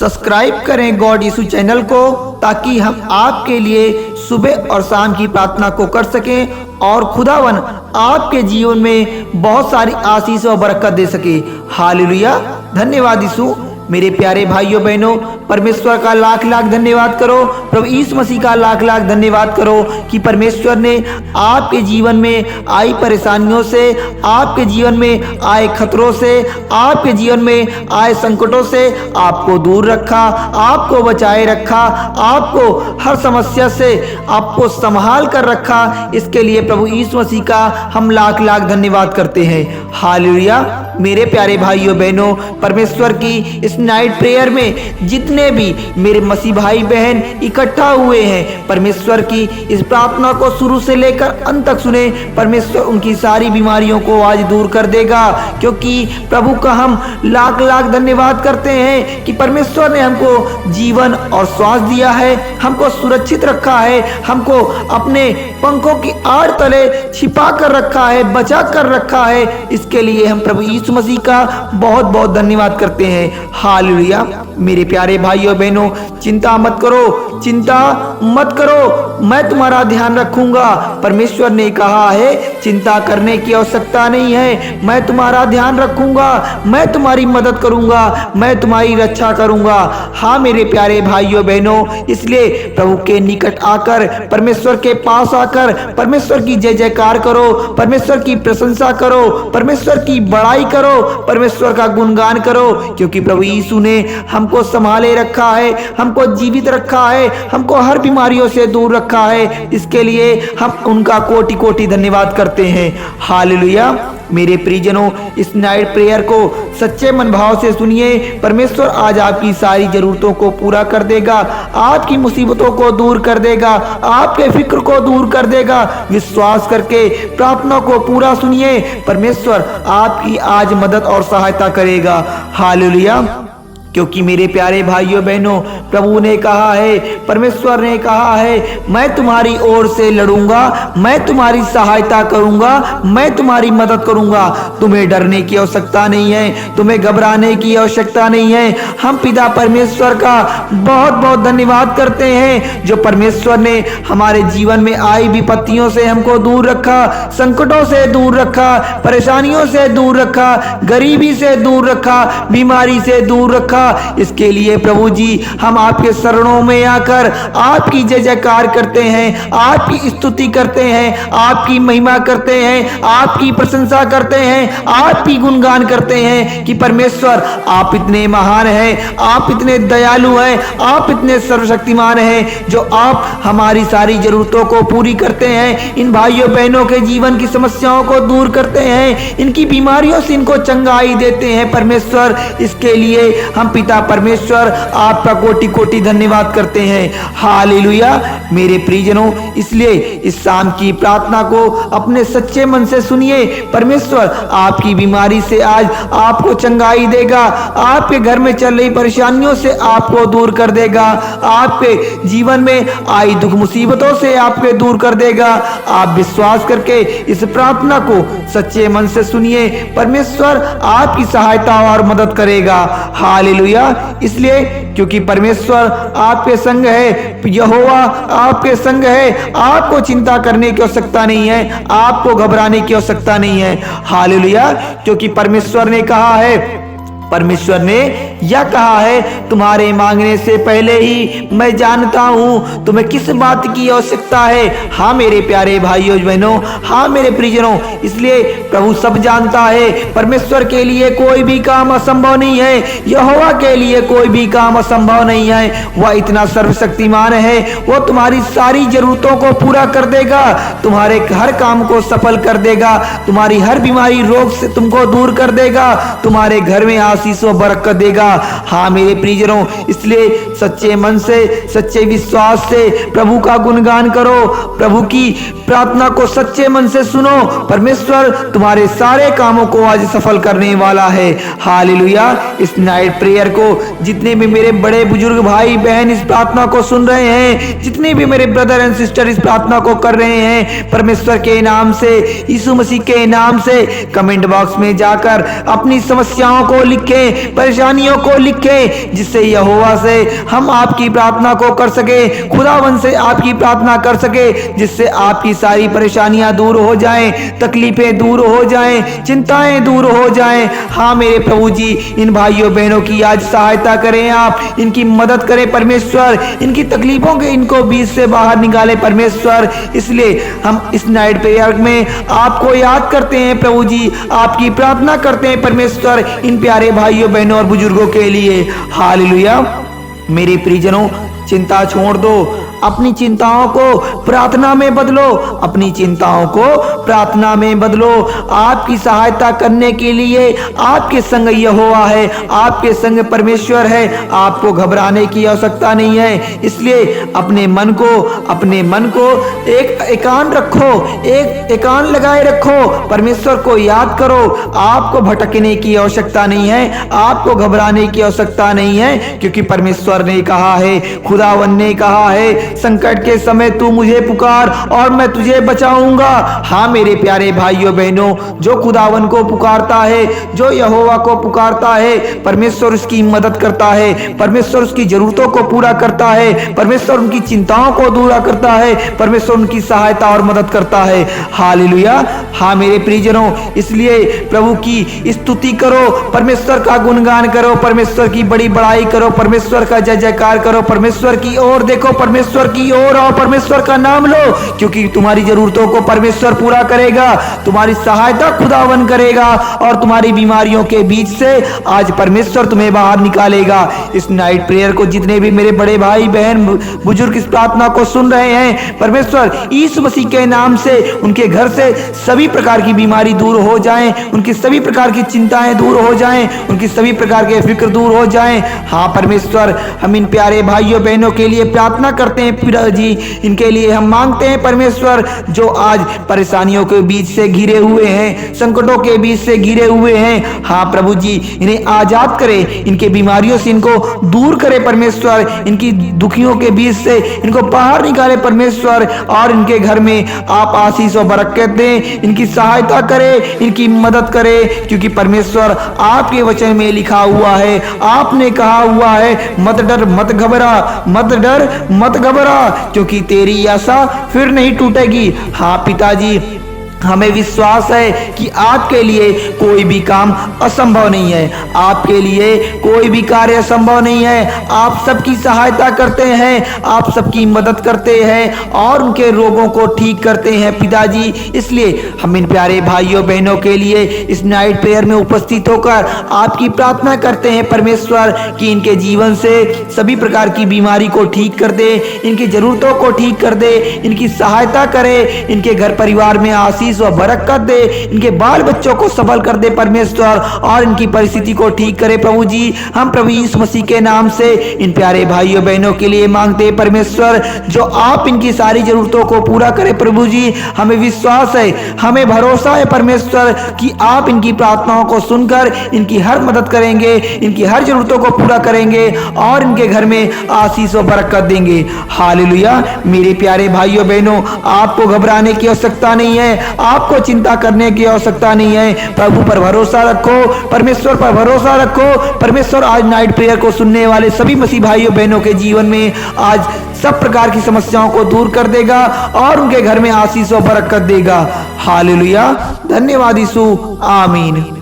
Subscribe करें God यीशु channel को, ताकि हम आपके लिए सुबह और शाम की प्रार्थना को कर सकें और खुदावन आपके जीवन में बहुत सारी आशीष और बरकत दे सके। हालेलुया। धन्यवाद यीशु। मेरे प्यारे भाइयों बहनों, परमेश्वर का लाख लाख धन्यवाद करो, प्रभु यीशु मसीह का लाख लाख धन्यवाद करो कि परमेश्वर ने आपके जीवन में आई परेशानियों से, आपके जीवन में आए खतरों से, आपके जीवन में आए संकटों से आपको दूर रखा, आपको बचाए रखा, आपको हर समस्या से आपको संभाल कर रखा। इसके लिए प्रभु यीशु मसीह का हम लाख लाख धन्यवाद करते हैं। हालेलुया। मेरे प्यारे भाइयों बहनों, परमेश्वर की इस नाइट प्रेयर में जितने भी मेरे मसीह भाई बहन इकट्ठा हुए हैं, परमेश्वर की इस प्रार्थना को शुरू से लेकर अंत तक सुने। परमेश्वर उनकी सारी बीमारियों को आज दूर कर देगा, क्योंकि प्रभु का हम लाख लाख धन्यवाद करते हैं कि परमेश्वर ने हमको जीवन और श्वास दिया है, हमको सुरक्षित रखा है, हमको अपने पंखों की आड़ तले छिपा कर रखा है, बचा कर रखा है। इसके लिए हम प्रभु यीशु मसीह का बहुत बहुत धन्यवाद करते हैं। हालेलुया। मेरे प्यारे भाइयों बहनों, चिंता मत करो, चिंता मत करो, मैं तुम्हारा ध्यान रखूंगा। परमेश्वर ने कहा है चिंता करने की आवश्यकता नहीं है, मैं तुम्हारा ध्यान रखूंगा, मैं तुम्हारी मदद करूंगा, मैं तुम्हारी रक्षा करूंगा। हाँ मेरे प्यारे भाइयों बहनों, इसलिए प्रभु के निकट आकर, परमेश्वर के पास आकर परमेश्वर की जय जयकार करो, परमेश्वर की प्रशंसा करो, परमेश्वर की बड़ाई करो, परमेश्वर का गुणगान करो, क्योंकि प्रभु यीशु ने हमको संभाले रखा है, हमको जीवित रखा है, हमको हर बीमारियों से दूर रखा है। इसके लिए हम उनका कोटि कोटि धन्यवाद करते हैं। हालेलुया। मेरे प्रियजनों, इस नाइट प्रेयर को सच्चे मन भाव से सुनिए। परमेश्वर आज आपकी सारी जरूरतों को पूरा कर देगा, आपकी मुसीबतों को दूर कर देगा, आपके फिक्र को दूर कर देगा। विश्वास करके प्रार्थना को पूरा सुनिए, परमेश्वर आपकी आज मदद और सहायता करेगा। हालेलुया। क्योंकि मेरे प्यारे भाइयों बहनों, प्रभु ने कहा है, परमेश्वर ने कहा है, मैं तुम्हारी ओर से लड़ूंगा, मैं तुम्हारी सहायता करूंगा, मैं तुम्हारी मदद करूंगा। तुम्हें डरने की आवश्यकता नहीं है, तुम्हें घबराने की आवश्यकता नहीं है। हम पिता परमेश्वर का बहुत बहुत धन्यवाद करते हैं, जो परमेश्वर ने हमारे जीवन में आई विपत्तियों से हमको दूर रखा, संकटों से दूर रखा, परेशानियों से दूर रखा, गरीबी से दूर रखा, बीमारी से दूर रखा। इसके लिए प्रभु जी हम आपके शरणों में आकर आपकी जय जयकार करते हैं, आपकी स्तुति करते हैं, आपकी महिमा करते हैं, आपकी प्रशंसा करते हैं, आपकी गुणगान करते हैं कि परमेश्वर आप इतने महान हैं, आप इतने दयालु हैं, आप इतने सर्वशक्तिमान हैं, जो आप हमारी सारी जरूरतों को पूरी करते हैं, इन भाइयों बहनों के जीवन की समस्याओं को दूर करते हैं, इनकी बीमारियों से इनको चंगाई देते हैं। परमेश्वर, इसके लिए हम पिता परमेश्वर आपका कोटि कोटि धन्यवाद करते हैं। हालेलुया। मेरे प्रियजनों, इसलिए इस शाम की प्रार्थना को अपने सच्चे मन से सुनिए। परमेश्वर आपकी बीमारी से आज आपको चंगाई देगा, आपके घर में चल रही परेशानियों से आपको दूर कर देगा, आपके जीवन में आई दुख मुसीबतों से आपके दूर कर देगा। आप विश्वास करके इस प्रार्थना को सच्चे मन से सुनिए, परमेश्वर आपकी सहायता और मदद करेगा। हालेलुया। इसलिए क्योंकि परमेश्वर आपके संग है, यहोवा आपके संग है, आपको चिंता करने की आवश्यकता नहीं है, आपको घबराने की आवश्यकता नहीं है। हालेलुया। क्योंकि परमेश्वर ने कहा है, परमेश्वर ने यह कहा है, तुम्हारे मांगने से पहले ही मैं जानता हूं तुम्हें किस बात की आवश्यकता है। हाँ मेरे प्यारे भाइयों बहनों, हाँ मेरे प्रियजनों, इसलिए प्रभु सब जानता है। परमेश्वर के लिए कोई भी काम असंभव नहीं है, यहोवा के लिए कोई भी काम असंभव नहीं है। वह इतना सर्वशक्तिमान है, वह तुम्हारी सारी जरूरतों को पूरा कर देगा, तुम्हारे हर काम को सफल कर देगा, तुम्हारी हर बीमारी रोग से तुमको दूर कर देगा, तुम्हारे घर में आशीष व बरकत देगा। हाँ मेरे प्रियजनों, इसलिए सच्चे मन से, सच्चे विश्वास से प्रभु का गुणगान करो, प्रभु की प्रार्थना को सच्चे मन से सुनो। परमेश्वर तुम्हारे सारे कामों को आज सफल करने वाला है। हालेलुया। इस नाइट प्रेयर को जितने भी मेरे बड़े बुजुर्ग भाई बहन इस प्रार्थना को सुन रहे हैं, जितने भी मेरे ब्रदर एंड सिस्टर इस प्रार्थना को कर रहे हैं, परमेश्वर के नाम से, यीशु मसीह के नाम से कमेंट बॉक्स में जाकर अपनी समस्याओं को लिखें, परेशानियों को लिखें, जिससे यहोवा से हम आपकी प्रार्थना को कर सके, खुदावन से आपकी प्रार्थना कर सके, जिससे आपकी सारी परेशानियां दूर हो जाएं, तकलीफें दूर हो जाएं, चिंताएं दूर हो जाएं। हाँ मेरे प्रभु जी, इन भाइयों बहनों की आज सहायता करें, आप इनकी मदद करें परमेश्वर, इनकी तकलीफों के इनको बीच से बाहर निकाले परमेश्वर। इसलिए हम इस नाइट प्रेयर में आपको याद करते हैं प्रभु जी, आपकी प्रार्थना करते हैं परमेश्वर इन प्यारे भाइयों बहनों और बुजुर्गों के लिए। हालेलुया। मेरे प्रियजनों, चिंता छोड़ दो, अपनी चिंताओं को प्रार्थना में बदलो, अपनी चिंताओं को प्रार्थना में बदलो। आपकी सहायता करने के लिए आपके संग यहोवा है, आपके संग परमेश्वर है, आपको घबराने की आवश्यकता नहीं है। इसलिए अपने मन को एक एकांत रखो, एक एकांत लगाए रखो, परमेश्वर को याद करो। आपको भटकने की आवश्यकता नहीं है, आपको घबराने की आवश्यकता नहीं है, क्योंकि परमेश्वर ने कहा है, खुदावन ने कहा है, संकट के समय तू मुझे पुकार और मैं तुझे बचाऊंगा। हाँ मेरे प्यारे भाइयों बहनों, जो खुदावन को पुकारता है, जो यहोवा को पुकारता है, परमेश्वर उसकी मदद करता है, परमेश्वर उसकी जरूरतों को पूरा करता है, परमेश्वर उनकी चिंताओं को दूर करता है, परमेश्वर उनकी सहायता और मदद करता है। हालेलुया। हाँ मेरे प्रियजनों, इसलिए प्रभु की स्तुति करो, परमेश्वर का गुणगान करो, परमेश्वर की बड़ी बड़ाई करो, परमेश्वर का जय जयकार करो, परमेश्वर की ओर देखो, परमेश्वर की ओर आओ, परमेश्वर का नाम लो, क्योंकि तुम्हारी जरूरतों को परमेश्वर पूरा करेगा, तुम्हारी सहायता खुदावन करेगा और तुम्हारी बीमारियों के बीच से आज परमेश्वर तुम्हें बाहर निकालेगा। इस नाइट प्रेयर को जितने भी मेरे बड़े भाई बहन बुजुर्ग इस प्रार्थना को सुन रहे हैं, परमेश्वर यीशु मसीह के नाम से उनके घर से सभी प्रकार की बीमारी दूर हो जाएं, उनकी सभी प्रकार की चिंताएं दूर हो जाएं, उनकी सभी प्रकार के फिक्र दूर हो जाएं। हाँ परमेश्वर, हम इन प्यारे भाइयों बहनों के लिए प्रार्थना करते हैं पिता जी, इनके लिए हम मांगते हैं परमेश्वर, जो आज परेशानियों के बीच से घिरे हुए हैं, संकटों के बीच से घिरे हुए हैं। हाँ प्रभु जी, इन्हें आजाद करे, इनके बीमारियों से इनको दूर करे परमेश्वर, इनकी दुखियों के बीच से इनको बाहर निकाले परमेश्वर, और इनके घर में आप आशीष और बरकत दें, इनकी सहायता करे, इनकी मदद करे, क्योंकि परमेश्वर आपके वचन में लिखा हुआ है, आपने कहा हुआ है, मत डर मत घबरा, मत डर मत घबरा, क्योंकि तेरी आशा फिर नहीं टूटेगी। हाँ पिताजी, हमें विश्वास है कि आपके लिए कोई भी काम असंभव नहीं है, आपके लिए कोई भी कार्य असंभव नहीं है। आप सबकी सहायता करते हैं, आप सबकी मदद करते हैं और उनके रोगों को ठीक करते हैं पिताजी। इसलिए हम इन प्यारे भाइयों बहनों के लिए इस नाइट प्रेयर में उपस्थित होकर आपकी प्रार्थना करते हैं परमेश्वर कि इनके जीवन से सभी प्रकार की बीमारी को ठीक कर दे, इनकी जरूरतों को ठीक कर दे, इनकी सहायता करे, इनके घर परिवार में आशीष और बरकत दे, इनके बाल बच्चों को सबल कर दे परमेश्वर, और इनकी परिस्थिति को ठीक करे प्रभु जी। हम प्रभु यीशु मसीह के नाम से इन प्यारे भाइयों बहनों के लिए मांगते हैं परमेश्वर, जो आप इनकी सारी जरूरतों को पूरा करें प्रभु जी। हमें विश्वास है, हमें भरोसा है परमेश्वर कि आप इनकी प्रार्थनाओं को सुनकर इनकी हर मदद करेंगे, इनकी हर जरूरतों को पूरा करेंगे और इनके घर में आशीष और बरकत देंगे। हालेलुया। मेरे प्यारे भाइयों बहनों, आपको घबराने की आवश्यकता नहीं है, आपको चिंता करने की आवश्यकता नहीं है। प्रभु पर भरोसा रखो, परमेश्वर पर भरोसा रखो। परमेश्वर आज नाइट प्रेयर को सुनने वाले सभी मसीह भाइयों बहनों के जीवन में आज सब प्रकार की समस्याओं को दूर कर देगा और उनके घर में आशीष और बरकत देगा। हालेलुया। धन्यवाद यीशु। आमीन।